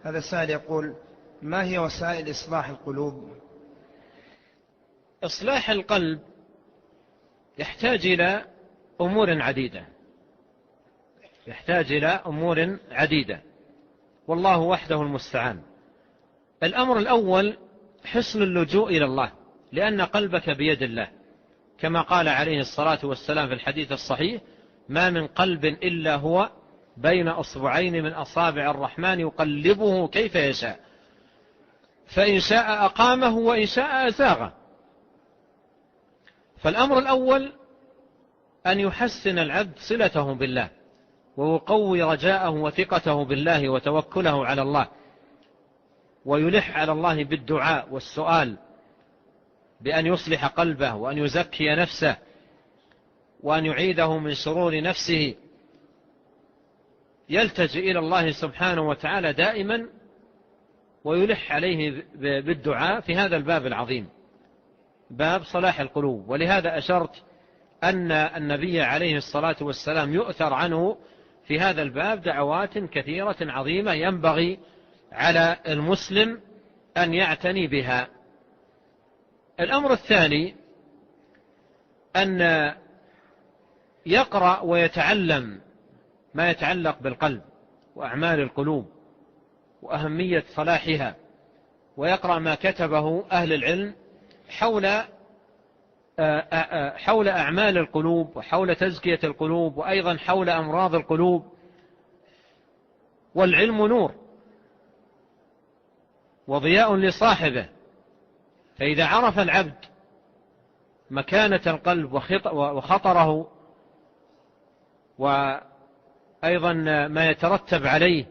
هذا السائل يقول: ما هي وسائل إصلاح القلوب؟ إصلاح القلب يحتاج إلى أمور عديدة، والله وحده المستعان. الأمر الأول حسن اللجوء إلى الله، لأن قلبك بيد الله، كما قال عليه الصلاة والسلام في الحديث الصحيح: ما من قلب إلا هو بين أصبعين من أصابع الرحمن يقلبه كيف يشاء، فإن شاء أقامه وإن شاء أزاغه. فالأمر الأول أن يحسن العبد صلته بالله، ويقوي رجاءه وثقته بالله وتوكله على الله، ويلح على الله بالدعاء والسؤال بأن يصلح قلبه، وأن يزكي نفسه، وأن يعيده من شرور نفسه. يلتجئ إلى الله سبحانه وتعالى دائما، ويلح عليه بالدعاء في هذا الباب العظيم، باب صلاح القلوب. ولهذا أشرت أن النبي عليه الصلاة والسلام يؤثر عنه في هذا الباب دعوات كثيرة عظيمة ينبغي على المسلم أن يعتني بها. الأمر الثاني أن يقرأ ويتعلم ما يتعلق بالقلب وأعمال القلوب وأهمية صلاحها، ويقرأ ما كتبه أهل العلم حول أعمال القلوب، وحول تزكية القلوب، وأيضا حول أمراض القلوب. والعلم نور وضياء لصاحبه، فإذا عرف العبد مكانة القلب وخطره، وأيضا ما يترتب عليه،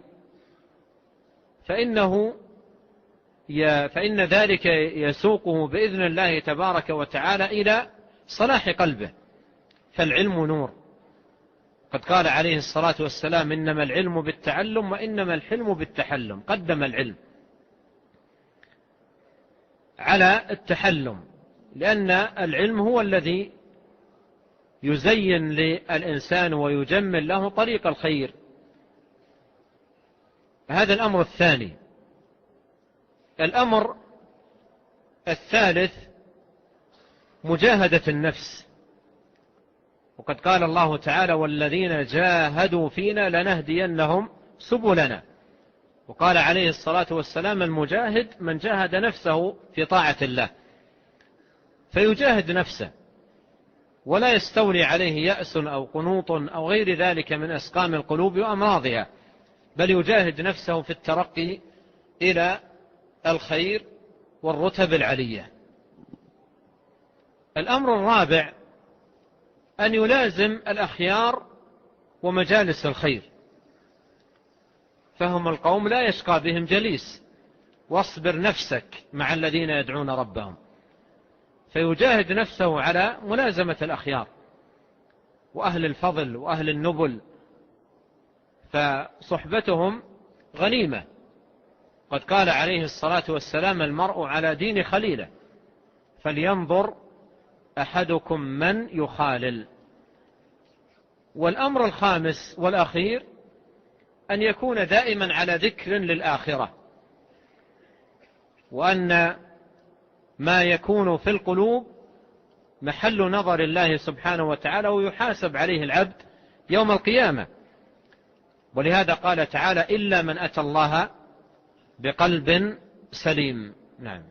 فإن ذلك يسوقه بإذن الله تبارك وتعالى إلى صلاح قلبه. فالعلم نور، قد قال عليه الصلاة والسلام: إنما العلم بالتعلم وإنما الحلم بالتحلم. قدم العلم على التحلم، لأن العلم هو الذي يزين للإنسان ويجمل له طريق الخير. هذا الأمر الثاني. الأمر الثالث مجاهدة النفس، وقد قال الله تعالى: والذين جاهدوا فينا لنهدينهم سبلنا. وقال عليه الصلاة والسلام: المجاهد من جاهد نفسه في طاعة الله. فيجاهد نفسه، ولا يستولي عليه يأس أو قنوط أو غير ذلك من أسقام القلوب وأمراضها، بل يجاهد نفسه في الترقي إلى الخير والرتب العلية. الأمر الرابع أن يلازم الأخيار ومجالس الخير، فهم القوم لا يشقى بهم جليس، واصبر نفسك مع الذين يدعون ربهم. فيجاهد نفسه على ملازمة الأخيار وأهل الفضل وأهل النبل، فصحبتهم غنيمة. قد قال عليه الصلاة والسلام: المرء على دين خليله، فلينظر أحدكم من يخالل. والأمر الخامس والأخير أن يكون دائما على ذكر للآخرة، وأن ما يكون في القلوب محل نظر الله سبحانه وتعالى، ويحاسب عليه العبد يوم القيامة. ولهذا قال تعالى: إلا من أتى الله بقلب سليم. نعم.